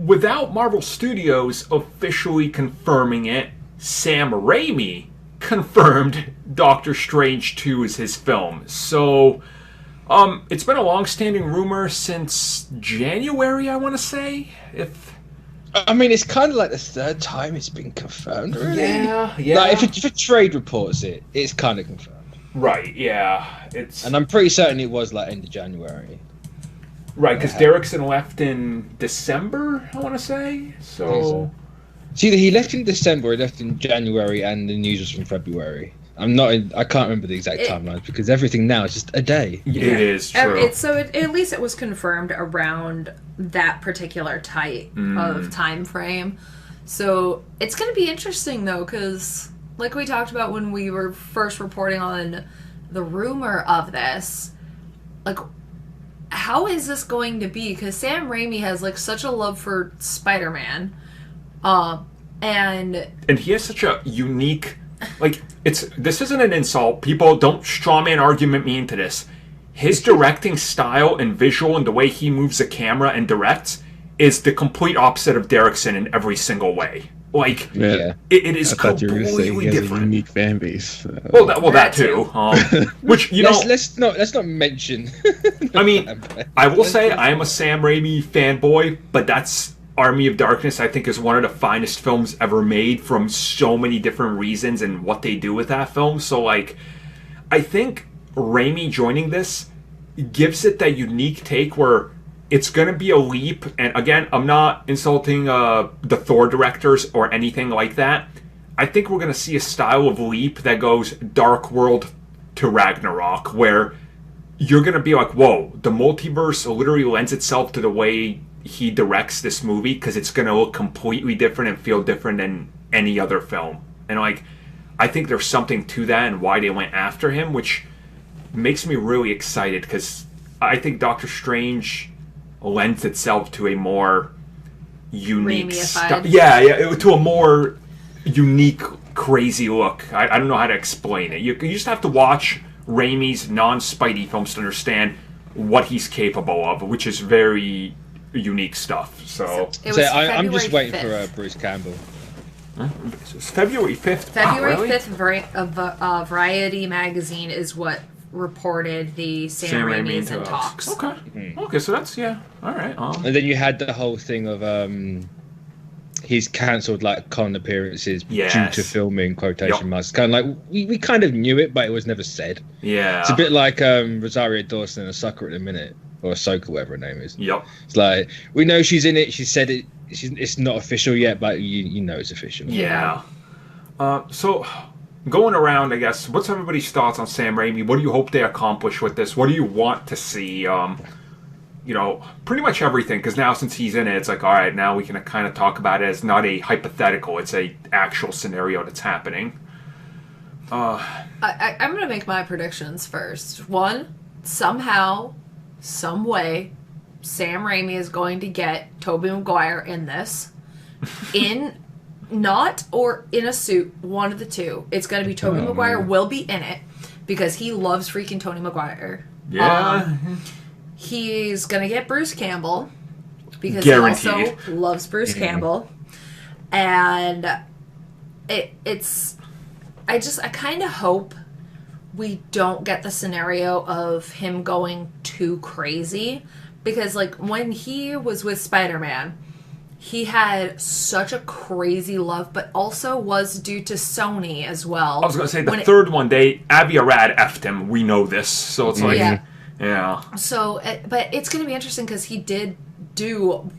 without Marvel Studios officially confirming it, Sam Raimi confirmed Doctor Strange 2 is his film. So, it's been a long-standing rumor since January, I want to say. I mean, it's kind of like the third time it's been confirmed, really. Yeah. Like, if a trade reports it, it's kind of confirmed. Right, yeah. And I'm pretty certain it was, like, end of January. Right, because Derrickson left in December, I want to say. So... It's either he left in December or he left in January and the news was from February. I can't remember the exact timelines because everything now is just a day. Yeah. It is true. At least it was confirmed around that particular type of time frame. So it's going to be interesting, though, because like we talked about when we were first reporting on the rumor of this, like, how is this going to be? Because Sam Raimi has, like, such a love for Spider-Man. And he has such a unique, like, this isn't an insult. People don't strawman argument me into this. His directing style and visual and the way he moves the camera and directs is the complete opposite of Derrickson in every single way. Like, it is completely different. A unique fan base. Well, that too. Which let's not mention. I mean, I will say I am a Sam Raimi fanboy, but that's Army of Darkness. I think is one of the finest films ever made from so many different reasons and what they do with that film. So, like, I think Raimi joining this gives it that unique take where it's going to be a leap. And again, I'm not insulting the Thor directors or anything like that. I think we're going to see a style of leap that goes Dark World to Ragnarok, where you're going to be like, whoa, the multiverse literally lends itself to the way he directs this movie because it's going to look completely different and feel different than any other film. And, like, I think there's something to that and why they went after him, which makes me really excited because I think Doctor Strange lends itself to a more unique style. Yeah, to a more unique, crazy look. I don't know how to explain it. You just have to watch Raimi's non-Spidey films to understand what he's capable of, which is very unique stuff. So I'm just waiting 5th. For Bruce Campbell. It's February 5th. February 5th, Variety magazine is what reported the Sam Raimi's in talks. Okay. Okay, so that's, all right. And then you had the whole thing of he's cancelled, like, con appearances due to filming, quotation marks. Kind of like, we kind of knew it, but it was never said. Yeah. It's a bit like Rosario Dawson and Sucker at the minute. Or Ahsoka, whatever her name is. Yep. It's like, we know she's in it. She said it. It's not official yet, but you know it's official. Yeah. So, going around, I guess, what's everybody's thoughts on Sam Raimi? What do you hope they accomplish with this? What do you want to see? Pretty much everything. Because now, since he's in it, it's like, all right, now we can kind of talk about it as not a hypothetical. It's a actual scenario that's happening. I'm going to make my predictions first. One, somehow, some way, Sam Raimi is going to get Tobey Maguire in this. In a suit, one of the two. It's going to be Tobey Maguire will be in it because he loves freaking Tony Maguire. Yeah. He's going to get Bruce Campbell because Guaranteed. he also loves Bruce Campbell. And I kind of hope we don't get the scenario of him going too crazy because, like, when he was with Spider-Man, he had such a crazy love, but also was due to Sony as well. I was going to say, the third one, Avi Arad effed him. We know this. So it's like, yeah. So, but it's going to be interesting because he did do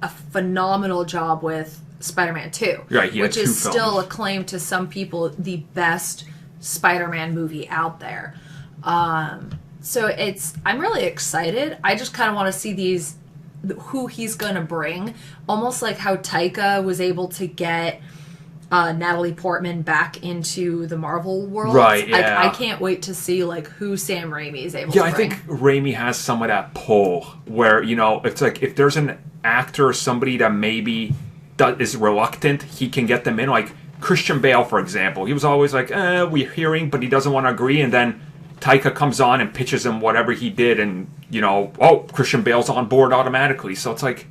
a phenomenal job with Spider-Man 2. Right, which is still acclaimed to some people the best Spider-Man movie out there. So I'm really excited. I just kind of want to see who he's going to bring. Almost like how Taika was able to get Natalie Portman back into the Marvel world. Right, yeah. I can't wait to see, like, who Sam Raimi is able to bring. Yeah, I think Raimi has some of that pull where, it's like if there's an actor or somebody that maybe is reluctant, he can get them in. Like Christian Bale, for example. He was always like, we're hearing, but he doesn't want to agree. And then Taika comes on and pitches him whatever he did. And, Christian Bale's on board automatically. So it's like,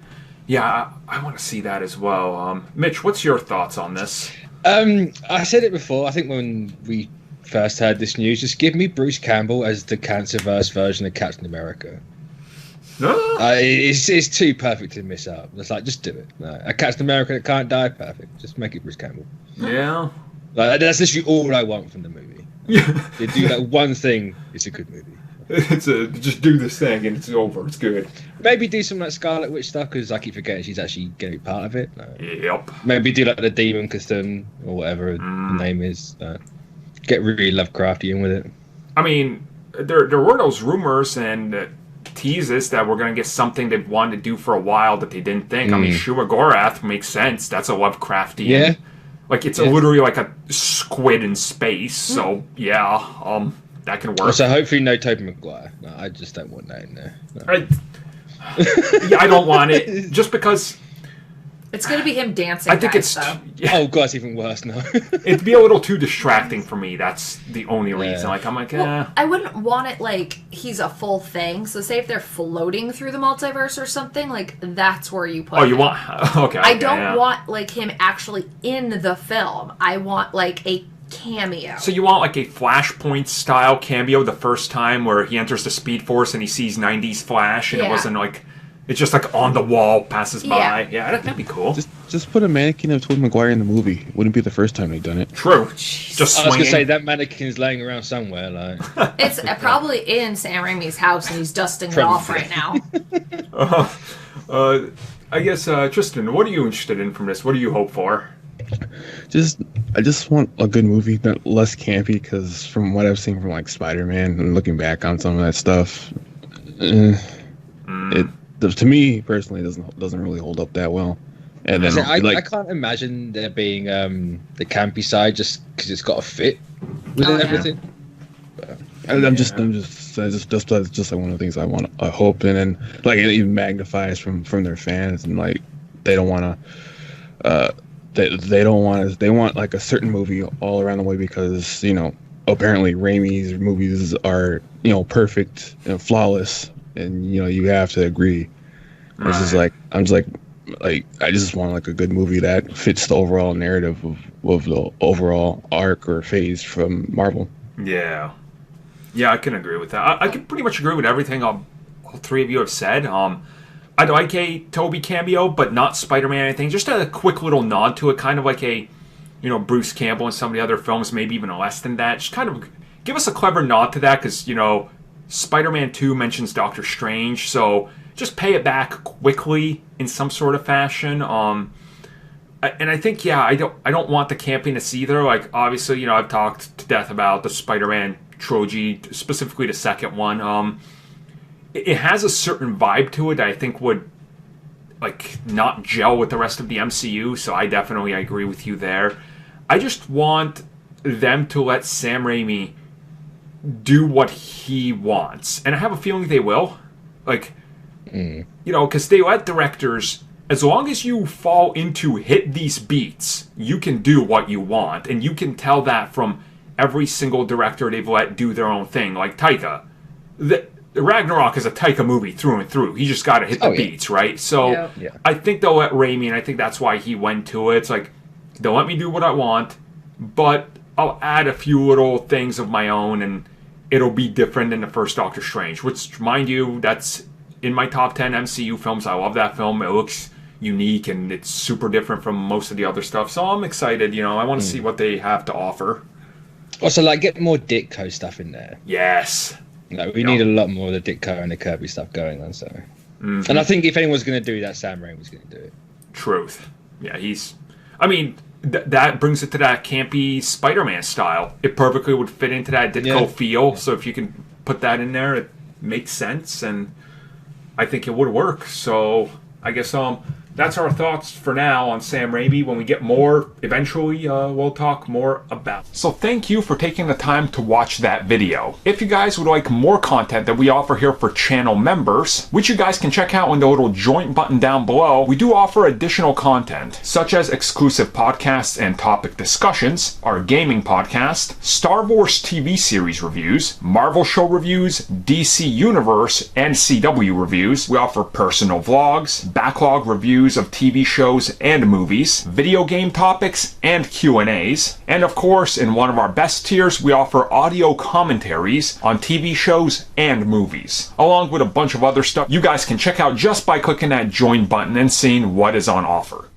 Yeah, I want to see that as well. Mitch, what's your thoughts on this? I said it before. I think when we first heard this news, just give me Bruce Campbell as the Cancerverse version of Captain America. It's too perfect to miss out. It's like, just do it. No, a Captain America that can't die, perfect. Just make it Bruce Campbell. Yeah. Like, that's literally all I want from the movie. Yeah. They do that one thing, it's a good movie. Just do this thing and it's over. It's good. Maybe do some like Scarlet Witch stuff, because I keep forgetting she's actually going to be part of it. Yep. Maybe do like the Demon Custom or whatever the name is. Get really Lovecrafty in with it. I mean, there were those rumors and teases that we're going to get something they've wanted to do for a while that they didn't think. I mean, Shuma-Gorath makes sense. That's a Lovecraftian. Yeah. Like, it's literally like a squid in space. So, yeah, that can work. So hopefully no Tobey Maguire. No, I just don't want that in there. No. I don't want it. Just because... It's going to be him dancing. I think it's... Yeah. Oh, God, it's even worse now. It'd be a little too distracting for me. That's the only reason. Like, I'm like, well, I wouldn't want it like he's a full thing. So say if they're floating through the multiverse or something, like that's where you put you want... Okay. I don't want like him actually in the film. I want like a cameo. So you want like a Flashpoint style cameo the first time where he enters the Speed Force and he sees 90s Flash and it wasn't like... It's just like on the wall, passes by. Yeah, that'd be cool. Just put a mannequin of Tobey Maguire in the movie. Wouldn't be the first time they've done it. True. Just swinging. I was gonna say that mannequin's laying around somewhere. Like it's probably in Sam Raimi's house, and he's dusting it off right now. I guess Tristan, what are you interested in from this? What do you hope for? I just want a good movie, not less campy. Because from what I've seen from like Spider-Man and looking back on some of that stuff, it. To me personally, doesn't really hold up that well. And then I can't imagine there being the campy side just because it's got to fit with everything. I'm just like one of the things I hope, and then like it even magnifies from their fans, and like they don't want to they want like a certain movie all around the way because apparently Raimi's movies are perfect and flawless. And you have to agree. Right. I just want like a good movie that fits the overall narrative of the overall arc or phase from Marvel. Yeah, I can agree with that. I can pretty much agree with everything all three of you have said. I'd like a Tobey cameo, but not Spider-Man or anything. Just a quick little nod to it, kind of like a Bruce Campbell in some of the other films, maybe even less than that. Just kind of give us a clever nod to that, because Spider-Man 2 mentions Doctor Strange, so just pay it back quickly in some sort of fashion. And I think, I don't want the campiness either. Like, obviously, I've talked to death about the Spider-Man trilogy, specifically the second one. It has a certain vibe to it that I think would, like, not gel with the rest of the MCU, so I agree with you there. I just want them to let Sam Raimi do what he wants, and I have a feeling they will. Like, because they let directors, as long as you fall into hit these beats, you can do what you want, and you can tell that from every single director they've let do their own thing. Like Taika, the Ragnarok is a Taika movie through and through. He just got to hit the beats, right? So I think they'll let Raimi, and I think that's why he went to it. It's like, they'll let me do what I want, but I'll add a few little things of my own, and it'll be different than the first Doctor Strange, which, mind you, that's in my top 10 MCU films. I love that film. It looks unique, and it's super different from most of the other stuff. So I'm excited. I want to see what they have to offer. Also, like, get more Ditko stuff in there. Yes. We need a lot more of the Ditko and the Kirby stuff going on. So, and I think if anyone's going to do that, Sam Raimi was going to do it. Truth. Yeah, that brings it to that campy Spider-Man style. It perfectly would fit into that Ditko feel. So if you can put that in there, it makes sense, and I think it would work. So I guess that's our thoughts for now on Sam Raimi. When we get more, eventually, we'll talk more about it. So thank you for taking the time to watch that video. If you guys would like more content that we offer here for channel members, which you guys can check out on the little join button down below, we do offer additional content, such as exclusive podcasts and topic discussions, our gaming podcast, Star Wars TV series reviews, Marvel show reviews, DC Universe and CW reviews. We offer personal vlogs, backlog reviews, reviews of TV shows and movies, video game topics and Q&As, and of course, in one of our best tiers, we offer audio commentaries on TV shows and movies, along with a bunch of other stuff you guys can check out just by clicking that join button and seeing what is on offer.